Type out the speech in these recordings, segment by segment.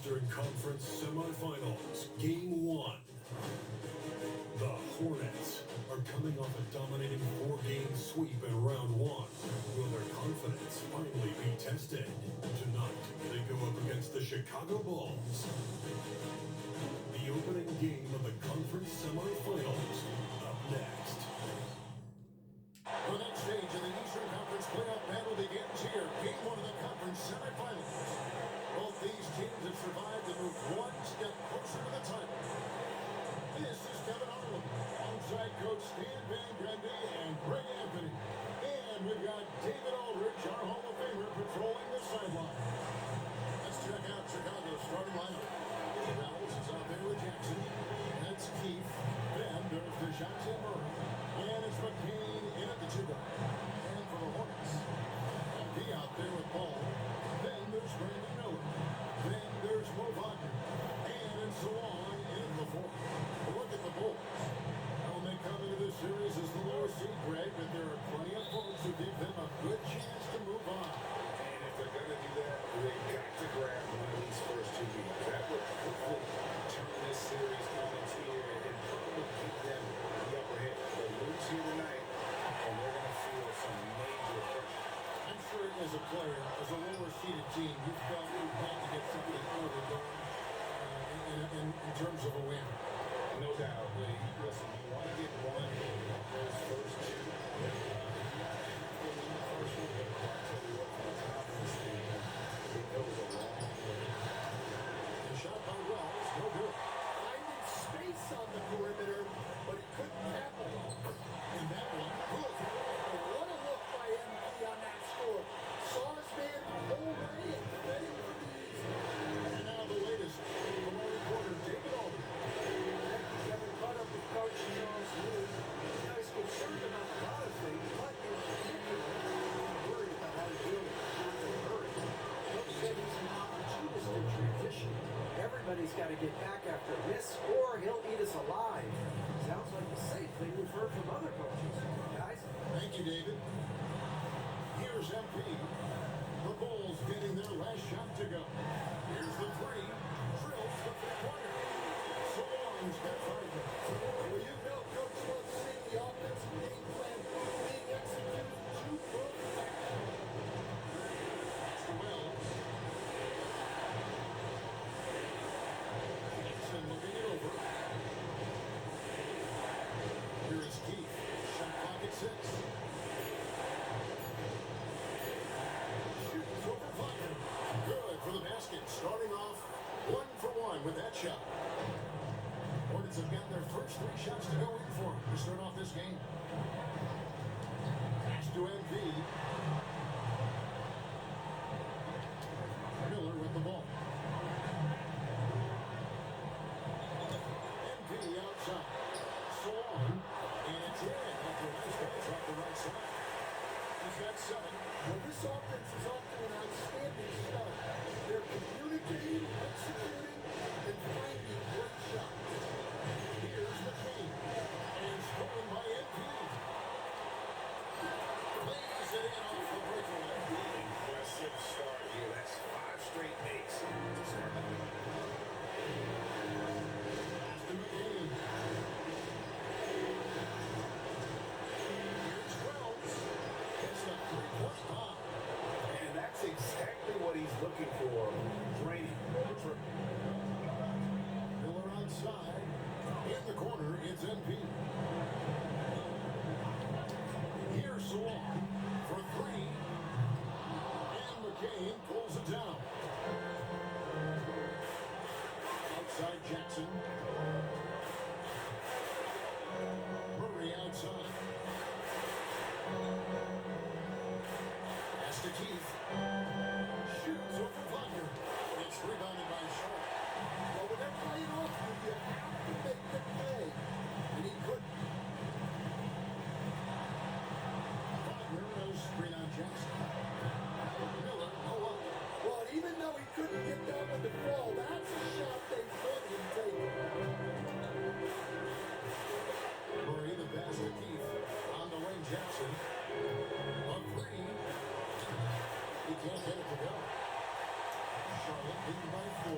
Eastern Conference Semifinals, Game 1. The Hornets are coming off a dominating 4-game sweep in round 1. Will their confidence finally be tested? Tonight, they go up against the Chicago Bulls. The opening game of the conference semifinals, up next. The next stage of the Eastern Conference playoff battle begins here. Game 1 of the conference semifinals. Both these teams have survived and moved one step closer to the title. This is Kevin Harlan, alongside Coach Stan Van Gundy and Greg Anthony. And we've got David Aldridge, our Hall of Famer, patrolling the sideline. Let's check out Chicago's starting lineup. Reynolds is out there with Jackson. That's Keith. Then there's DeJounte Murray. And it's McCain in at the 2 guard. And for the Hornets, McP out there with Paul. Then there's Brandon Miller. Then there's Mo Wagner. And so on in the 4th. Look at the Bulls. Well, they come into this series as the lower seed, Greg, but there are plenty of folks who give them a good chance to move on. And if they're going to do that, they've got to grab one of these first 2 games. That would hopefully turn this series on its ear and probably keep them the upper hand. They'll lose here tonight, and they're going to feel some major pressure. I'm sure as a player, as a lower-seeded team, you felt you had to get something over going in terms of a win. No doubt. Listen, you want to get one of those first 2. Shot by Wells, no good. Finding space on the perimeter, but he couldn't capitalize. And that one, good. And what a look by MP on that score. Saw his man the whole way and fed him for the easy. And now the latest from our reporter, David Aldridge. Kevin caught up with Coach Charles Lewis. He's concerned about a lot of things, but in particular, worried about how to deal with Jonathan Murray. Coach said he's an opportunist in transition. Everybody's got to get back after a miss, or he'll eat us alive. Sounds like the same thing we've heard from other coaches. Guys? Thank you, David. Here's MP. The Bulls getting their last shot to go. Here's the 3. Drills the 3-pointer. So long's got 5 minutes. Well, you know Coach loves seeing the offensive game plan being executed to perfection. To Wells. Jackson looking it over. Here is Keith. Shot clock at 6. Shoots over Wagner. Good for the basket. Starting off 1 for 1 with that shot. Hornets have gotten their first 3 shots to go in for them to start off this game. Pass to MV. Miller with the ball. MV outside. So on. And it's in. After a nice pass off the right side. He's got 7. Well, this offense is off to an outstanding start. They're communicating, executing, and finding great shots. Here's McCain. And stolen by MP. Lays it in off the breakaway. Impressive start here. That's 5 straight makes to start the game. Pass to McCain. Here's Wells. It's the 3-point bomb. And that's exactly what he's looking for. Draining. Miller outside. In the corner, it's MP. Here's Swan for 3. And McCain pulls it down. Outside Jackson. Murray outside. Pass to Keith. Shoots over Wagner. It's rebounded by Shaw. Well, when they're playing off you, you have to make the play. And he couldn't. Wagner knows screen on Jackson. Miller, no up. Well, even though he couldn't get down with the ball, that's a shot they let him take. Murray, the pass to Keith. On the wing, Jackson. A 3. He can't get it to go. Charlotte leading by 4.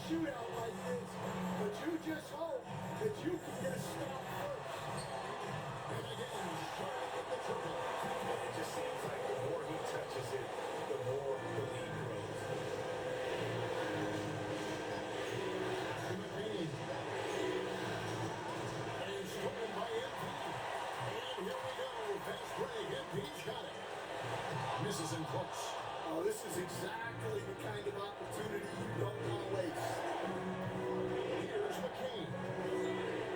shootout like this, but you just hope that you can get a stop first. And again, Charlotte with the triple. It just seems like the more he touches it, the more the lead grows. To McCain. And stolen by MP. And here we go. Fast break. MP's got it. Misses in close. Oh, this is exactly the kind of opportunity you don't want to waste. Here's McCain.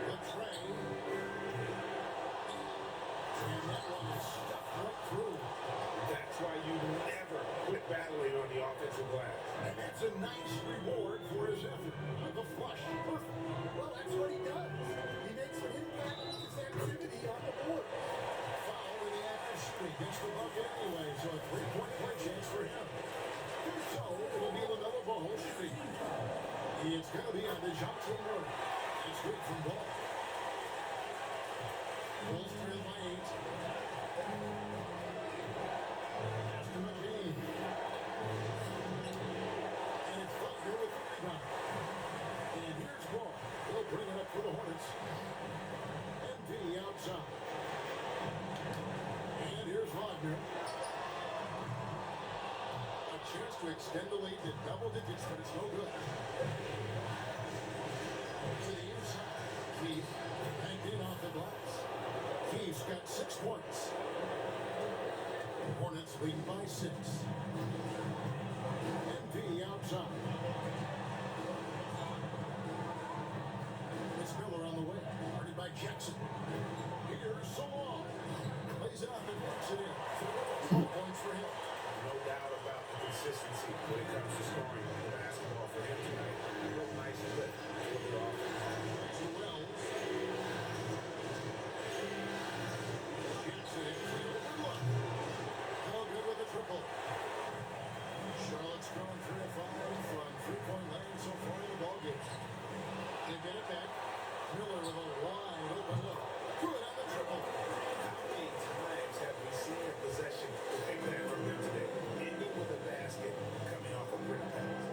The tray. And that one is stuffed right through. That's why you never quit battling on the offensive glass. And that's a nice reward for his effort. The flush. Perfect. Well, that's what he does. He makes an impact with his activity on the board. Foul in the act of shooting. Gets the bucket anyway, so a three-point play chance for him. So it'll be LaMelo Ball shooting. It's going to be on DeJounte Murray. It's good from Ball. Bulls trail by 8. Pass to McCain. And it's Wagner with the rebound. And here's Ball. He'll bring it up for the Hornets. MP outside. And here's Wagner. A chance to extend the lead to double digits, but it's no good. To the inside. Keith backed in off the glass. Keith's got 6 points. Hornets lead by 6. MP outside. It's Miller on the way. Guarded by Jackson. Here's Salon. Plays it up and works it in. 12 points for him. No doubt about the consistency when it comes to scoring the basketball for him tonight. Real nice lift for the offense. To Wells. Jackson is the overlook. No good with the triple. Charlotte's grown 3 of 5 from three-point land so far in the ballgame. They get it back. Miller with a wide open look. Good on the triple. How many times have we seen a possession like that from them today? Ending with a basket coming off a brick pass.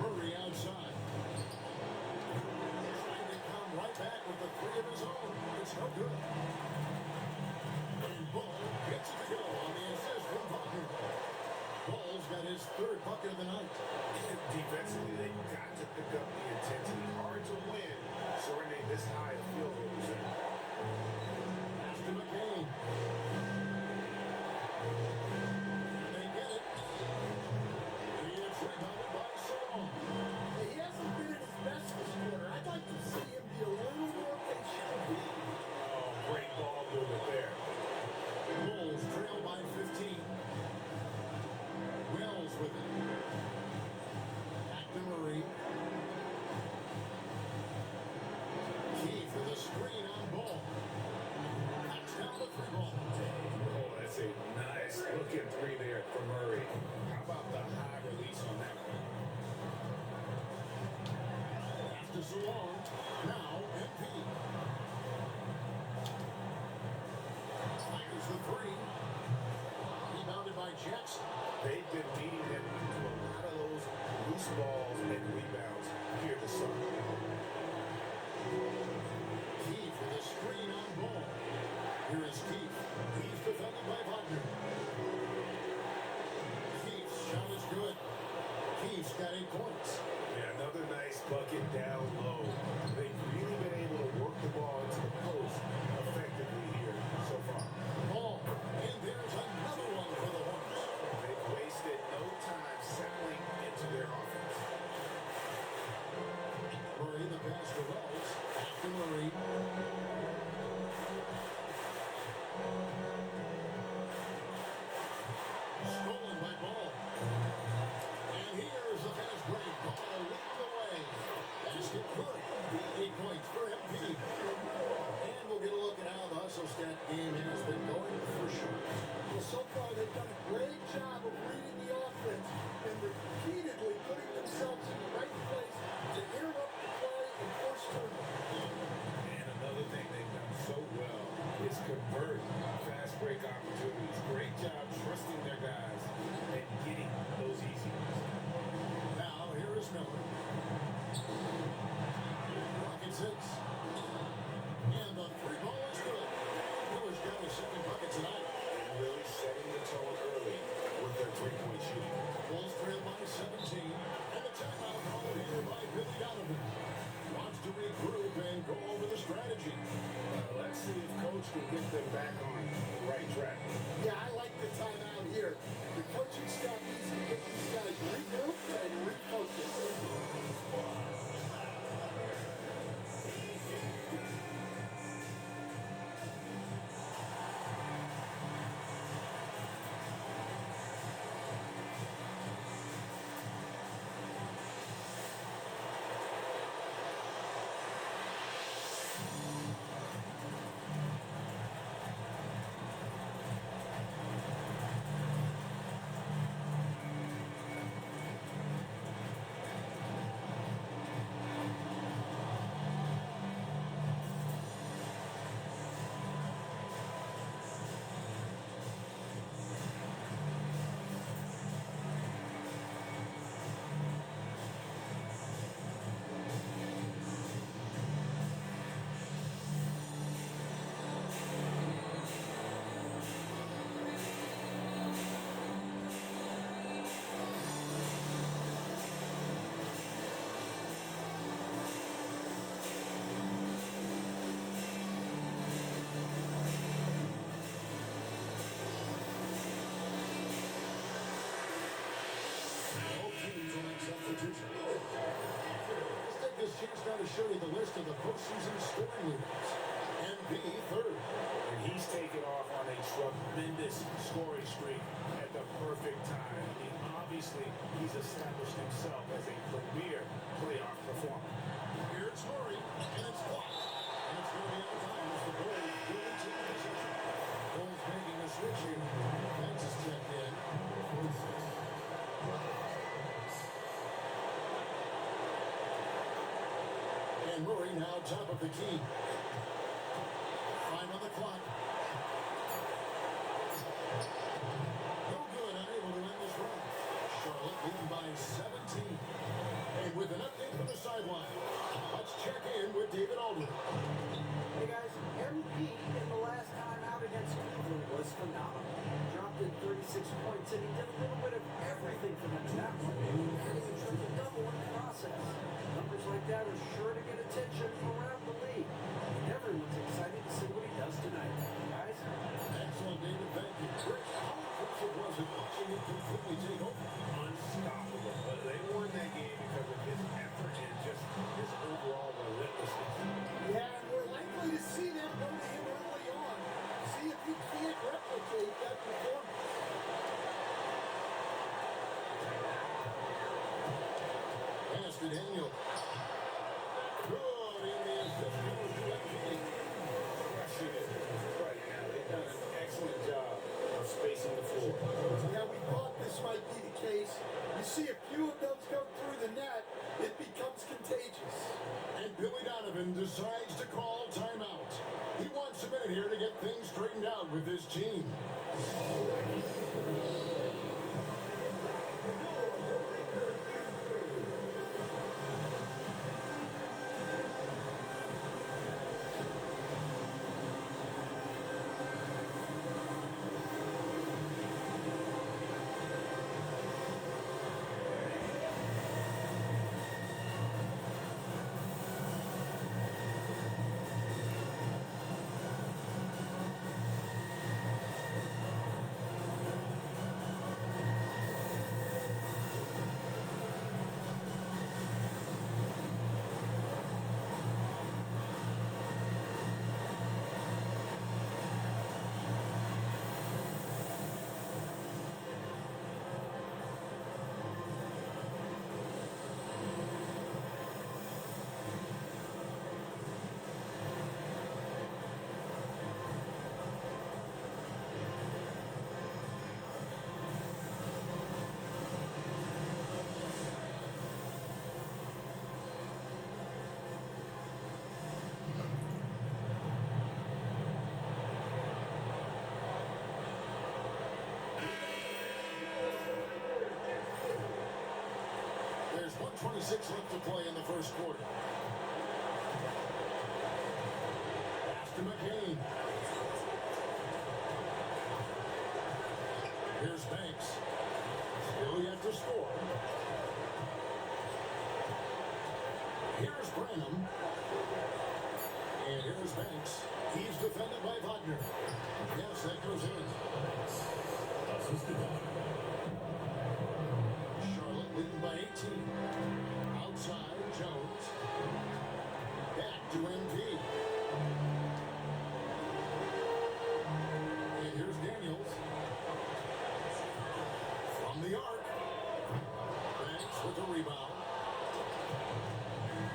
Murray outside. Trying to come right back with the 3 of his own. It's no good. And Ball gets it to go on the assist from Wagner. Ball's got his 3rd bucket of the night. Defensively, they've got to pick up the intensity. Hard to win surrendering this high a field goal percentage. Pass to McCain. They get it. It's rebounded by Salon. He hasn't been at his best this quarter. I'd like to see him be a little more patient. Oh, great ball movement there. Bulls trail by 15. Wells with it. Back to Murray. Keith with a screen on Ball. Knocks down the 3-ball. Oh, that's a nice looking 3 there for Murray. How about the high release on that one? Pass to Salon. Now MP. Fires the 3. Rebounded by Jackson. They've been beating them to a lot of those loose balls and rebounds here this summer. Keith with a screen on Ball. Here is Keith. He's defended by Wagner. Keith's shot is good. Keith's got 8 points. Yeah, another nice bucket down low. They've really been able to work the ball into the post effectively here so far. Ball. And there's another one for the Hornets. They've wasted no time settling into their offense. Murray the pass to Wells. Back to Murray. Stolen by Ball. And here's the fast break. Ball leading the way. Basket good. 8 three-point shooting. Bulls trail by 17. And the timeout called here by Billy Donovan. Wants to regroup and go over the strategy. Let's see if Coach can get them back on the right track. Yeah, I like the timeout here. The coaching staff needs to get these guys regrouped and refocused. Let's take this chance now to show you the list of the postseason scoring leaders. Embiid third. And he's taken off on a tremendous scoring streak at the perfect time. I mean, obviously, he's established himself as a premier playoff performer. Here's Murray, and it's blocked. And it's going to be out of time as the Bulls will take position. Bulls making a switch here. Banks is checked in. And Murray now top of the key. 5 on the clock. No good, unable to end this run. Charlotte leading by 17. And with an update from the sideline, let's check in with David Aldridge. Hey guys, MP in the last time out against Cleveland was phenomenal. Dropped in 36 points, and he did a little bit of everything for them in that one. Adding a triple-double in the process. Numbers like that are sure to get attention from around the league. And everyone's excited to see what he does tonight. Guys? Excellent, David. Thank you. Rick, how impressive was it watching him completely take over? Unstoppable. But they won that game because of his effort and just his overall relentlessness. Yeah, and we're likely to see them go to him early on. See if he can't replicate that performance. Pass to Daniel. Good in the 50. Crushing it right now. They've done an excellent job of spacing the floor. Yeah, we thought this might be the case. You see a few of those go through the net, it becomes contagious. And Billy Donovan decides to call timeout. He wants a minute here to get things straightened out with his team. There's 1:26 left to play in the first quarter. Pass to McCain. Here's Banks. to score. Here's Branham. And here's Banks. He's defended by Wagner. Yes, that goes in. Charlotte leading by 18. Outside, Jones. Back to MP. And here's Daniels. From the arc. Banks with the rebound.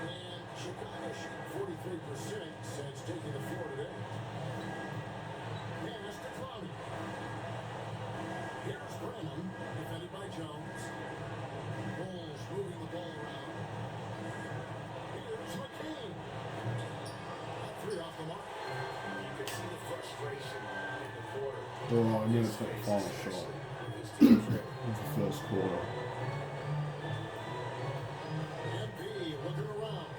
And Chicago shooting 43% since taking the floor today. Pass to Clowney. Here's Branham, defended by Jones. Bulls moving the ball around. Here's McCain. Three off the mark. You can see the frustration in the quarter. Oh, I knew it's going to fall short. With his team's record. The first quarter. MP looking around.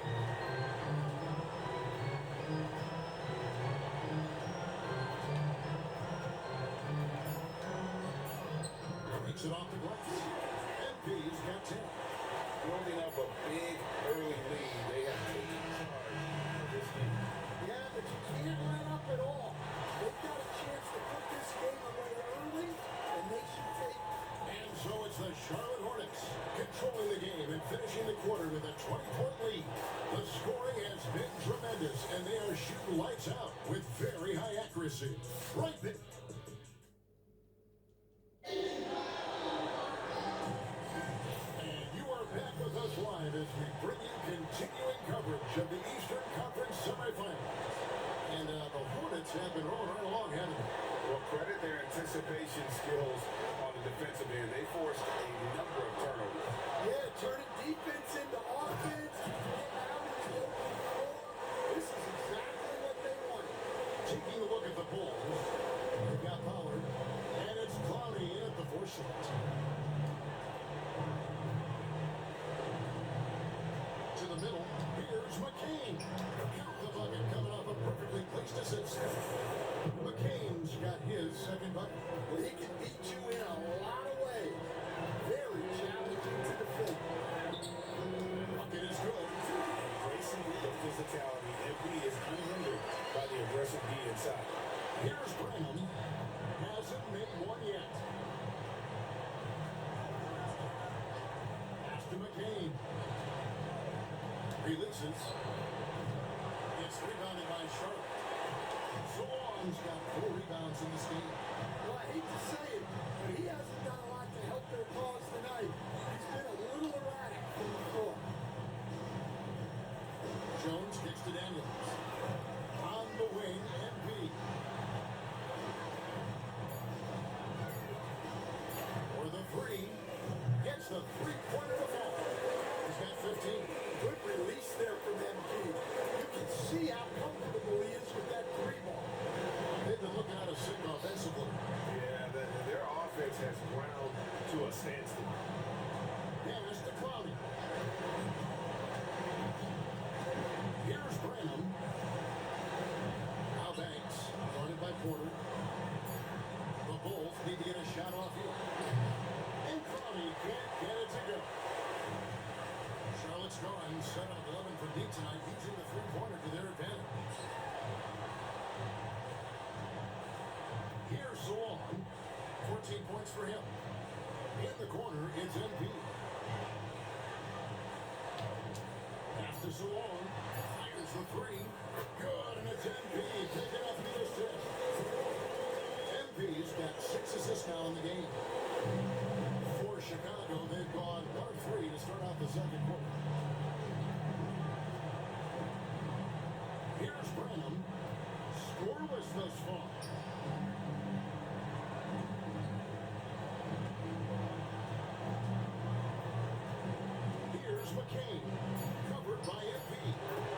Breaks it off the glass. MP's got 10. Building up a big early lead. They have taken charge of this game. Yeah, but you can't let up at all. They've got a chance to put this game away early, and they should take. And so it's the Charlotte Hornets controlling the game and finishing the quarter with a 20-point lead. The scoring has been tremendous, and they are shooting lights out with very high accuracy. Right there. And you are back with us live as we bring you continuing coverage of the Eastern Conference semifinals. And the Hornets have been rolling right along, haven't they? Well, credit their anticipation skills on the defensive end. They forced a number of turnovers. Yeah, turning defense into offense, getting out of the open floor. This is exactly what they wanted. Taking a look at the Bulls, they've got Pollard, and it's Clowney in at the 4 slot. To the middle, here's McCain. Count the bucket coming off a perfectly placed assist. McCain's got his second bucket. Well, he can beat you in a lot of ways. Very challenging to defend. Bucket is good. Embracing the physicality, MP is unhindered by the aggressive D inside. Here's Branham. Hasn't made one yet. Pass to McCain. Releases. It's rebounded by Charlotte. Solon's got 4 rebounds in this game. Well, I hate to say it, but he hasn't done a lot to help their cause tonight. He's been a little erratic from the floor. Jones kicks to Daniels. On the wing, MP. For the 3. Gets the 3-pointer to fall. He's got 15. Good release there from MP. You can see how comfortable he is with that 3-ball. They've been looking out of sync offensively. Yeah, their offense has ground to a standstill. Pass to Clowney. Here's Branham. Now Banks, guarded by Porter. The Bulls need to get a shot off here. And Clowney can't get it to go. Charlotte's gone 7 of 11 from deep tonight, using the 3-pointer to their advantage. Here's Solon. 14 points for him. In the corner, it's MP. Pass to Solon. Fires the 3. Good, and it's MP. Taking off the assist. MP's got 6 assists now in the game. For Chicago, they've gone 1 of 3 to start out the second quarter. Here's Branham. Scoreless thus far. Here's McCain. Covered by MP.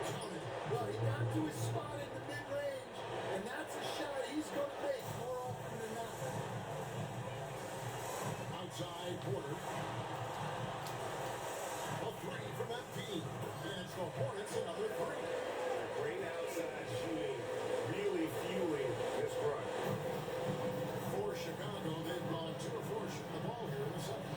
Counted. Well, he got to his spot in the mid-range, and that's a shot he's going to make more often than not. Outside Porter. A 3 from MP. And it's the Hornets another 3. Great outside shooting, really fueling this run. For Chicago, they've gone 2 of 4 shooting the ball here in the second.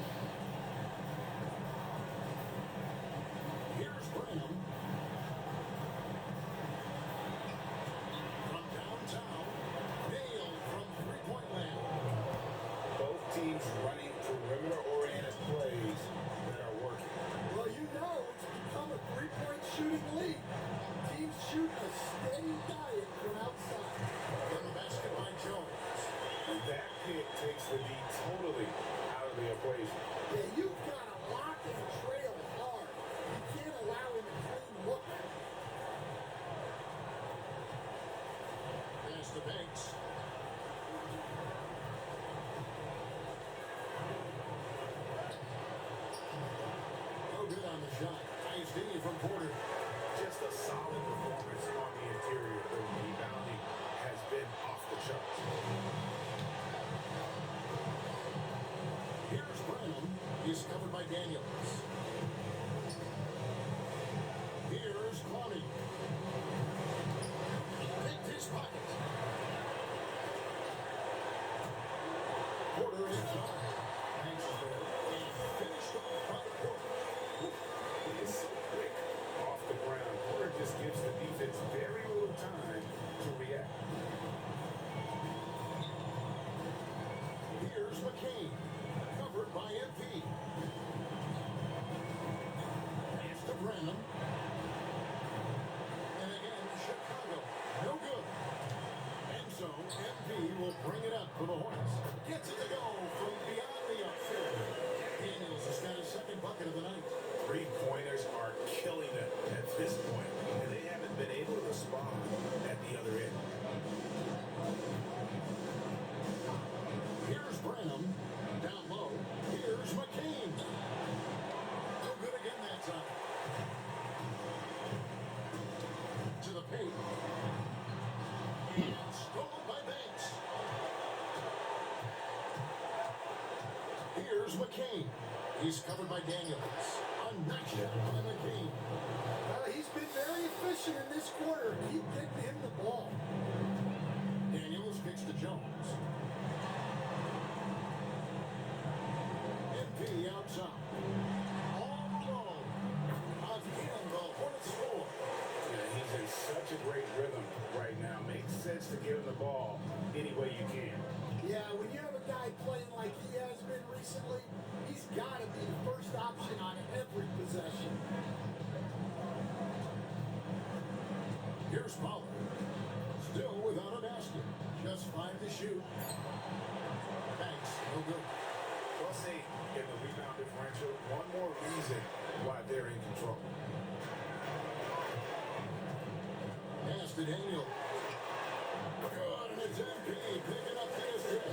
crazy. Yeah, you've got to lock and trail hard. You can't allow him to clean look. Pass to Banks. No good on the shot. Nice D from Porter. Just a solid performance on the interior. The rebounding has been off the charts. Here's Branham. He's covered by Daniels. Here's Clowney. He picked his pocket. Porter inside. Banks is there. And finished off by Porter. It's so quick off the ground. Porter just gives the defense very little time to react. Here's McCain. Covered by MP. Pass to Branham. And again, Chicago. No good. And so, MP will bring it up for the Hornets. Gets it to go from beyond the outfield. Daniels has got his second bucket of the night. Three-pointers are killing them at this point, and they haven't been able to respond at the other end. Here's Branham. Down low. Here's McCain. No good again that time. To the paint. And stolen by Banks. Here's McCain. He's covered by Daniels. A nice shot by McCain. He's been very efficient in this quarter. Keep getting him the ball. Daniels kicks to Jones. MP outside. All alone. Again, the Hornets score. Yeah, he's in such a great rhythm right now. Makes sense to give him the ball any way you can. Yeah, when you have a guy playing like he has been recently, he's got to be the first option on every possession. Here's Pollard. Still without a basket. Just 5 to shoot. Banks, no good. Well, see, in the rebound differential, one more reason why they're in control. Pass to Daniel. Good, and it's MP picking up the assist.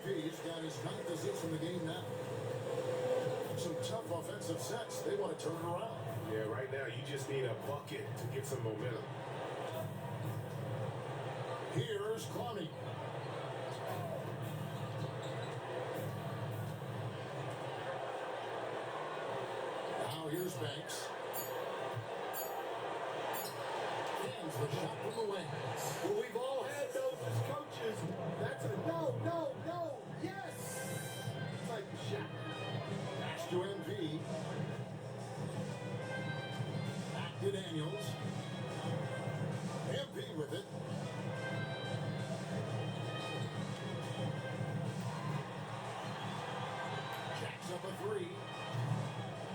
MP's got his 9th assist in the game now. Some tough offensive sets. They want to turn it around. Yeah, right now you just need a bucket to get some momentum. Here's Clowney. Now here's Banks. Hands the shot from the wing. Well, we've all had those as coaches. That's a no, no, no, yes type of shot. Pass to MP. Back to Daniels. MP with it. Jacks up a 3.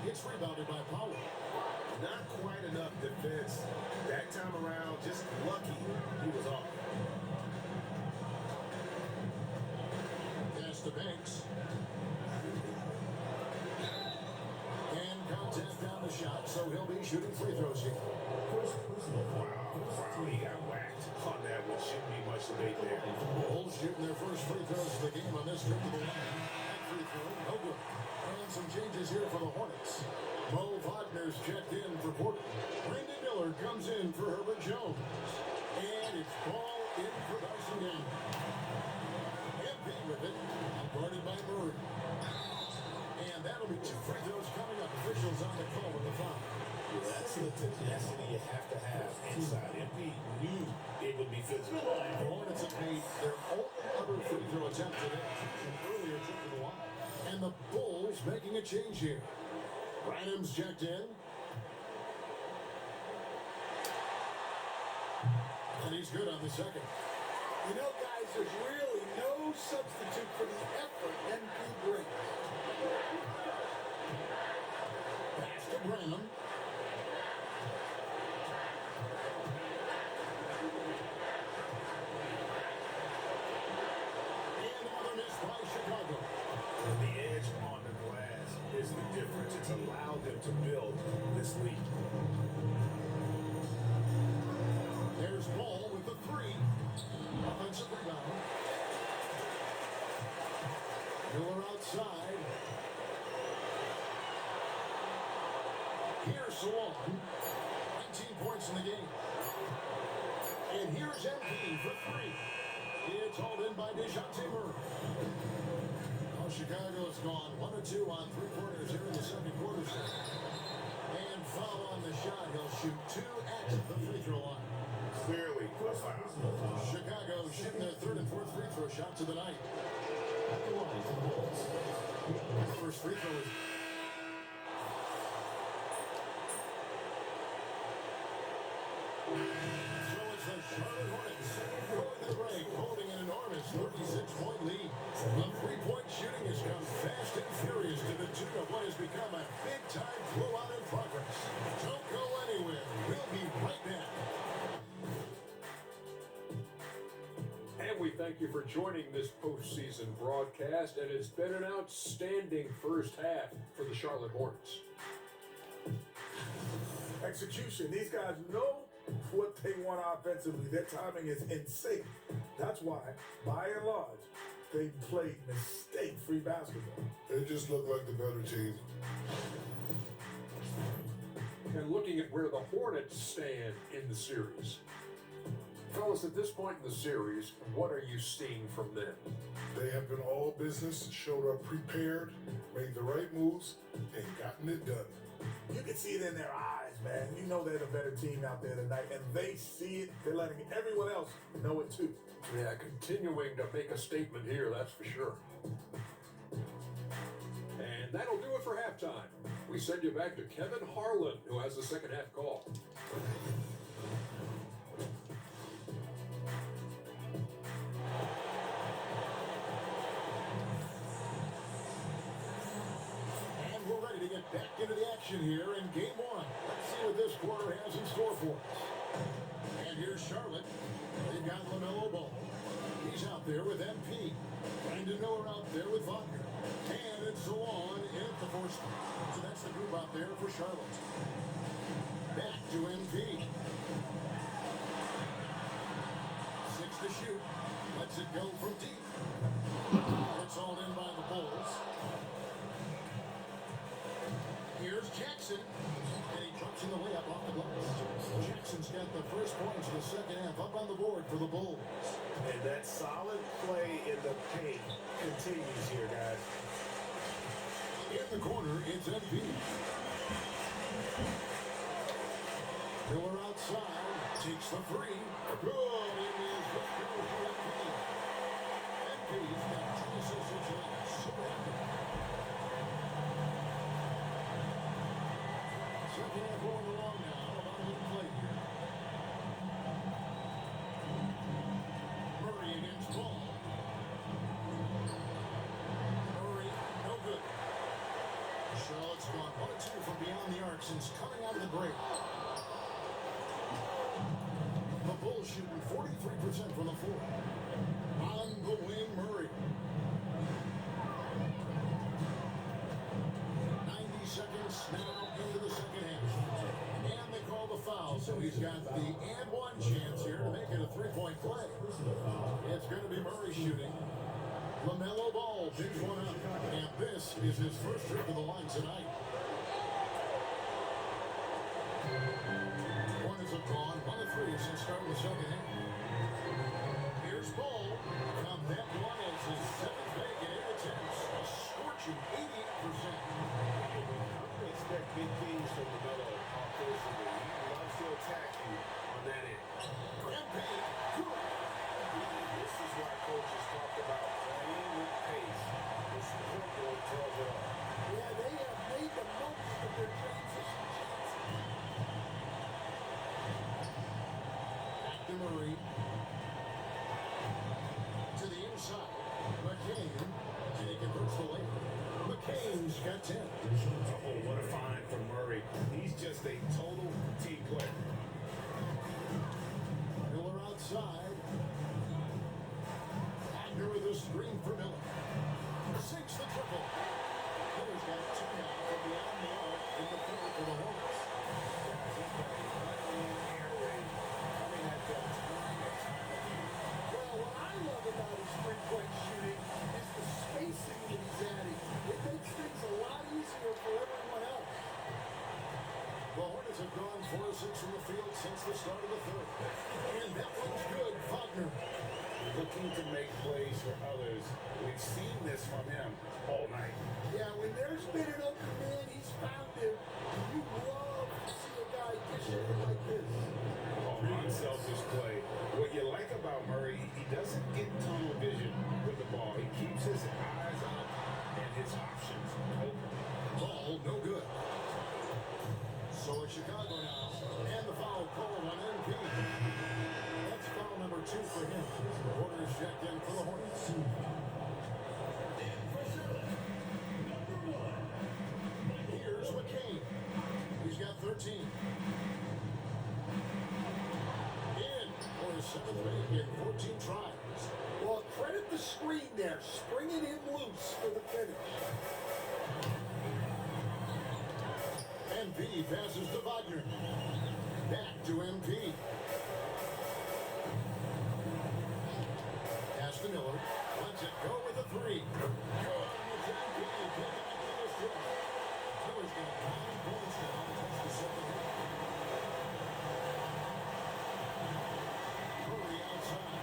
It's rebounded by Power. Not quite enough defense. That time around, just lucky he was off. Pass to Banks. And contact on the shot, so he'll be shooting free throws here. Wow, he got whacked on that one. Shouldn't be much debate there. Bulls shooting their first free throws of the game on this trip to the line. That free throw, no good. And some changes here for the Hornets. Mo Wagner's checked in for Porter. Randy Miller comes in for Herbert Jones. And it's ball in for Dyson Daniels. MP with it, guarded by Murray. And that'll be 2 free throws coming up. Officials on the call with the foul. That's the tenacity you have to have inside. MP knew it would be physical. The Hornets have made their only other free throw attempt today. An earlier trip to the line. And the Bulls making a change here. Branham's checked in. And he's good on the second. You know, guys, there's really no substitute for the effort MP brings. Pass to Branham. And another miss by Chicago. The allowed them to build this lead. There's Ball with the three. Offensive rebound. Miller outside. Here's Sawan. 19 points in the game. And here's MP for three. It's hauled in by DeJounte Murray. Now Chicago's gone 1 of 2 on three-pointers here in the second quarter. And foul on the shot. He'll shoot 2 at the free throw line. Clearly a foul. Chicago shooting their third and fourth free throw shots of the night. At the line for the Bulls. First free throw is so it's the Charlotte Hornets going to the break, holding an enormous 36-point lead. The three-point shooting has come fast and furious to the tune of what has become a big-time blowout in progress. Don't go anywhere. We'll be right back. And we thank you for joining this postseason broadcast, and it's been an outstanding first half for the Charlotte Hornets. Execution. These guys know what they want offensively. Their timing is insane. That's why, by and large, they played mistake-free basketball. They just look like the better team. And looking at where the Hornets stand in the series. Fellas, at this point in the series, what are you seeing from them? They have been all business, showed up prepared, made the right moves, and gotten it done. You can see it in their eyes, man. You know they're the better team out there tonight, and they see it. They're letting everyone else know it too. Yeah, continuing to make a statement here, that's for sure. And that'll do it for halftime. We send you back to Kevin Harlan, who has the second half call. And we're ready to get back into the action here in game one. Let's see what this quarter has in store for us. And here's Charlotte. They've got LaMelo Ball. He's out there with MP. Brandon Miller out there with Wagner. And it's Sawan in at the fourth spot. So that's the group out there for Charlotte. Back to MP. 6 to shoot. Lets it go from deep. It's all in by the Bulls. Here's Jackson. And he drops in the way up off the glass. Jackson's got the first points of the second half up on the board for the Bulls. And that solid play in the paint continues here, guys. In the corner, it's MP. Miller outside. Takes the three. Good. It is good for MP. MP's got 26 inches. So happy. Second half going along now. About a little play here. Murray against Ball. Murray, no good. Charlotte's gone 1 of 2 from beyond the arc since coming out of the break. The Bulls shooting 43% from the floor. On the wing, Murray. 90 seconds now into the second half. And they call the foul, so he's got the and one chance here to make it a three-point play. It's going to be Murray shooting. LaMelo Ball picks one up, and this is his first trip to the line tonight. Hornets have gone 1 of 3 since starting the second half. Here's Ball. From that one as his 7th make in 8 attempts, a scorching 88%. We expect big things from LaMelo offensively. He loves to attack you on that end. MP, good. This is why coaches talk about playing with pace. This point guard tells it all. Yeah, they have made the most of their transition chances. Back to Murray. To the inside. McCain. And he converts the layup. McCain's got 10. Oh, what a find from Murray. He's just a total team player. Miller outside. Wagner with a screen for Miller. Sinks the triple. Miller's got 2 now from beyond the arc in the the start of the third. And that one's good. Wagner. Looking to make plays for others. We've seen this from him all night. Yeah, when there's been an open man, he's found him. You love to see a guy dish it like this. Unselfish play. What you like about Murray, he doesn't get tunnel vision with the ball. He keeps his eyes up and his options open. Ball, no good. So it's Chicago now. And the foul called on MP. That's foul number 2 for him. Porter's checked in for the Hornets. Here's McCain. He's got 13. In for his 7th make in 14 tries. Well, credit the screen there, springing him loose for the finish. MP passes to Wagner. Back to MP. Pass to Miller. Lets it go with a 3. Good. It's MP. Picking up the strike. Miller's got 9 points now. That's the second hit. Murray outside.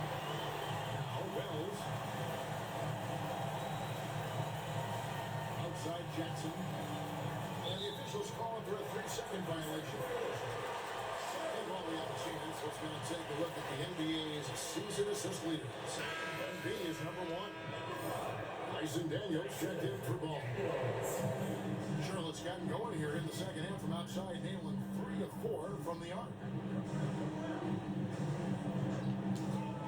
Now Wells. Outside Jackson. And the officials calling for a 3-second violation. And while we have a chance, let's going to take a look at the NBA's season assist leaders. NB is number 1. Tyson Daniels checked in for ball. Charlotte's gotten going here in the second half from outside, nailing 3 of 4 from the arc.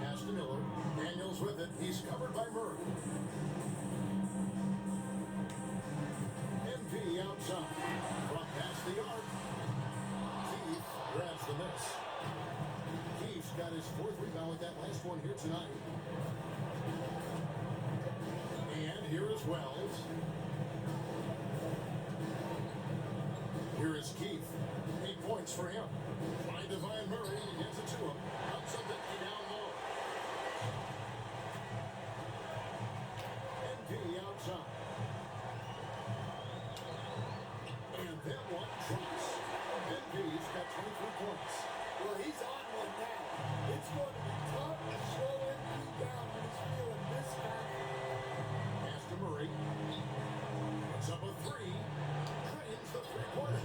Pass to Miller. Daniels with it. He's covered by Murray. MP outside. Brought past the arc. Keith grabs the miss. Keith's got his 4th rebound with that last one here tonight. And here is Wells. Here is Keith. 8 points for him. By Divine Murray. He gets it to him. Comes up empty down low. MP outside. And that one drops. NB's got 23 points. Well, he's on one now. It's going to be tough to slow MP down when he's feeling this back. Pass to Murray. Puts up a 3. Drains the 3-pointer.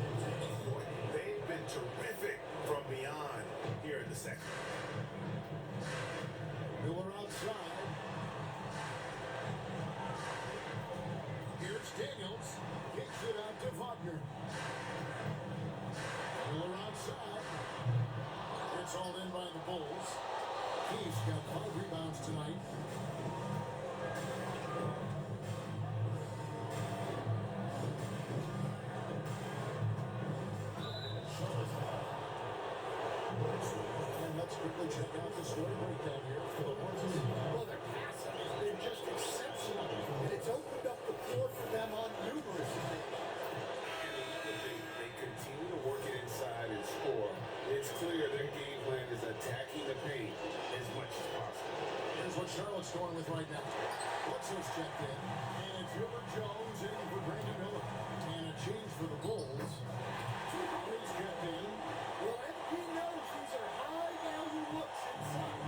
Boy, they've been terrific from beyond here in the second. Miller outside. Here's Daniels. Kicks it out to Wagner. Miller outside. It's all in by the Bulls. He's got 5 rebounds tonight. And let's quickly check out the score breakdown here for the Hornets. Well, their passing has been just exceptional, and it's opened up the floor for them on numerous occasions. And another thing, they continue to work it inside and score. It's clear their game plan is attacking the paint as much as possible. Here's what Charlotte's going with right now. Bledsoe's checked in. And it's Gilbert Jones in for Brandon Miller. And a change for the Bulls. He's checked in. Well, MP knows these are high-value looks inside.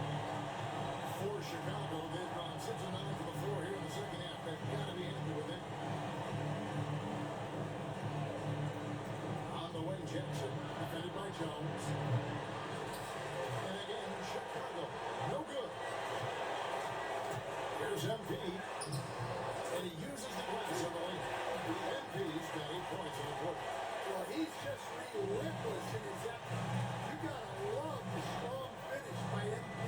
For Chicago, they've gone 6 and 9 for the floor here in the second half. They've got to be happy with it. On the wing, Jackson. Defended by Jones. And again, Chicago. No good. Here's MP. And he uses the glass on the wing. The MP's got 8 points in the quarter. Well, he's just relentless in his effort. You gotta love the strong finish by MP.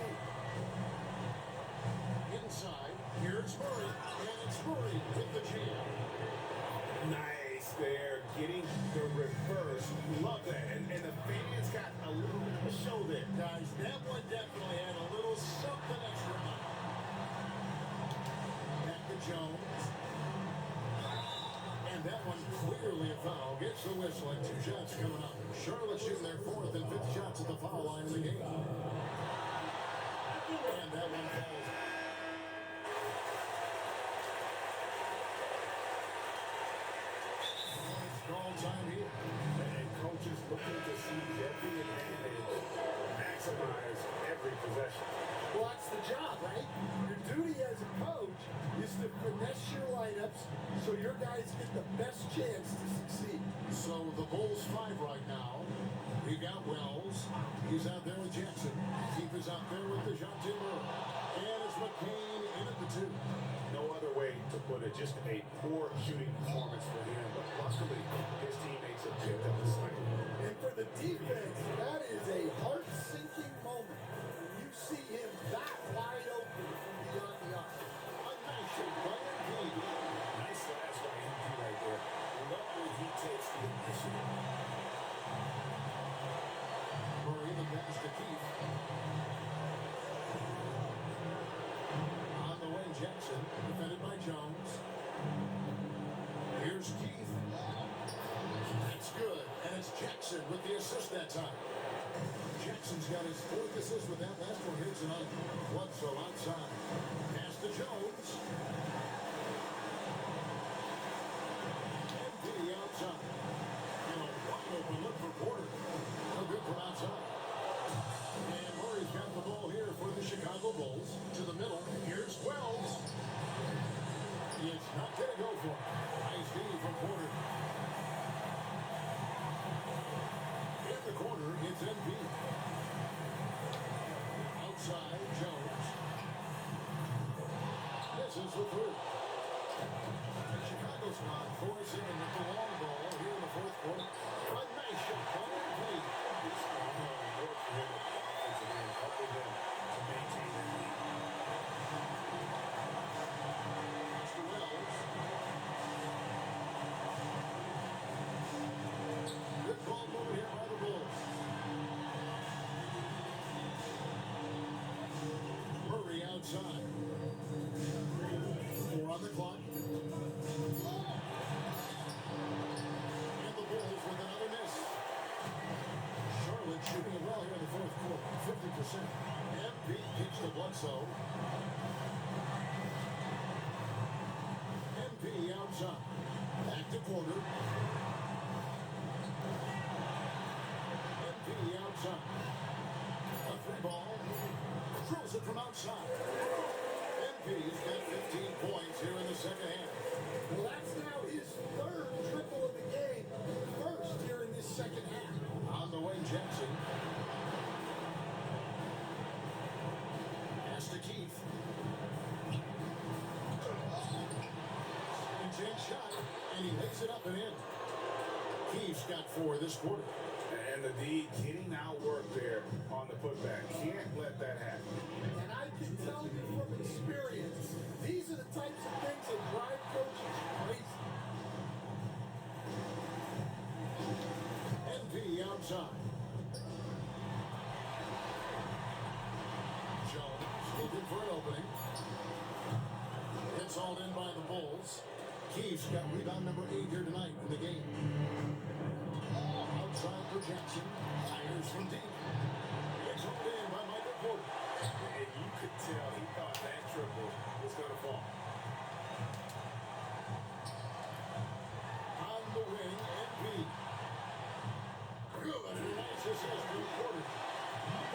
Inside, here's Murray. And it's Murray with the jam. Nice there, getting the reverse. Love that. And the fans got a little bit of a show there. Guys, that one definitely had a little something extra on it. Back to Jones. And that one clearly a foul. Gets the whistle and 2 shots coming up. Charlotte shooting their 4th and 5th shots at the foul line in the game. And that one falls. It's call time here. And coaches looking to seize every advantage, maximize every possession. Well, that's the job, right? Your duty as a coach is to finesse your lineups so your guys get the best chance to succeed. So the Bulls 5 right now. We've got Wells. He's out there with Jackson. Keith is out there with DeJounte Murray. And it's McCain in at the 2. No other way to put it, just a poor shooting performance for him, but luckily his teammates have picked up the slack. And for the defense, that is a heart-sinking moment when you see him that wide open from beyond the arc. A nice shot by Embiid. Nice last by MP right there. Love when he takes the initiative. Murray the pass to Keith. On the wing, Jackson, defended by Jones. Here's Keith. That's good. And it's Jackson with the assist that time. Jackson's got his 4th assist with that last one here tonight. Bledsoe outside. Pass to Jones. MD outside. And a wide open look for Porter. No good from outside. And Murray's got the ball here for the Chicago Bulls. To the middle. Here's Wells. It's not going to go for him. Nice D from Porter. In the corner, it's Embiid. Outside, Jones. Misses the 3. Chicago squad forcing in with the long ball here in the 4th quarter. A nice shot by Embiid. It's work for him with the offensive end, helping them to maintain that lead. To Wells. Good ball move here by the Bulls. Murray outside. 4 on the clock. And the Bulls with another miss. Charlotte shooting it well here in the 4th quarter. 50%. MP keeps the Bledsoe. MP outside. Back to Porter. MP outside. A 3-ball. Throws it from outside. MP's got 15 points here in the second half. Well, that's now his 3rd triple of the game. 1st here in this second half. On the wing, Jackson. Pass to Keith. Jake shot, and he lays it up and in. Keith's got 4 this quarter. And the D getting outworked there on the putback. Can't let that happen. And I can tell you from experience, these are the types of things that drive coaches crazy. NP outside. Jones looking for an opening. It's hauled in by the Bulls. Keith's got rebound number 8 here tonight in the game. Outside for Jackson. Fires from deep. It's hauled in by Michael Porter. And you could tell he thought that triple was going to fall. On the wing, NP. Good. Nice assist from Porter.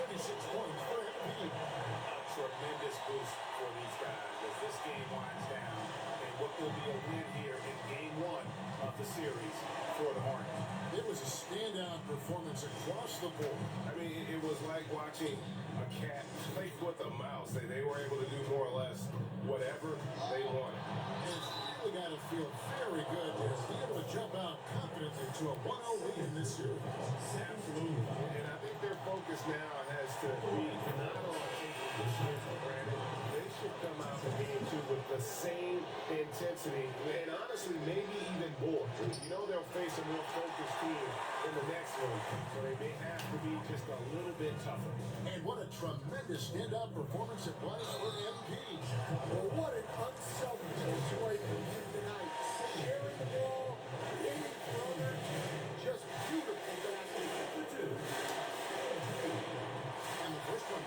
36 points for NP. A tremendous boost for these guys as this game winds down. And what will be a win here in game 1 of the series for the Hornets. It was a standout performance across the board. I mean, it was like watching a cat play with a mouse. They were able to do more or less whatever they wanted. And it's really got to feel very good to be able to jump out confidently to a 1-0 lead in this series. Absolutely. And I think their focus now has to be not on taking this year for granted. They should come out to game 2 with the same intensity and honestly maybe even more. You know they'll face a more focused team in the next one, so they may have to be just a little bit tougher. And what a tremendous standout performance it was for MP. Well, what an unselfish display from him tonight. Sharing the ball, creating for others, just beautiful basketball. And the first one.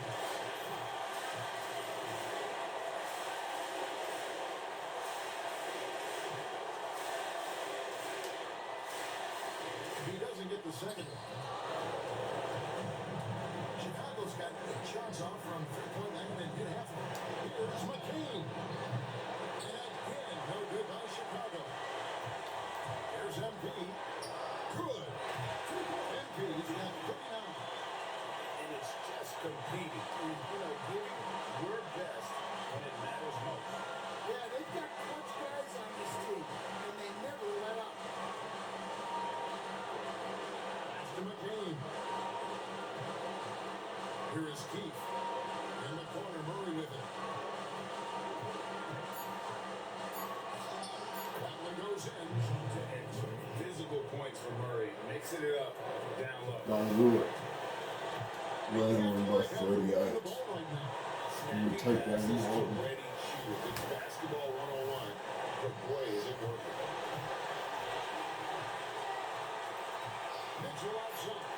He doesn't get the second one. Chicago's got 8 shots off from three-point land and hit half of them. Here's McCain. And again, no good by Chicago. Here's MP. Good. MP's got 39. And it's just competing. Giving your best when it matters most. Yeah, they've got clutch guys on this team, and they never let up. Pass to McCain. Here is Keith. In the corner, Murray with it. That one goes in. And physical points for Murray. Mixing it up down low. Don't do it. Let him run by 30 yards. You take that Passes and to hold him. ready shooter. It's basketball 101. But boy, is it working. Mitchell outside.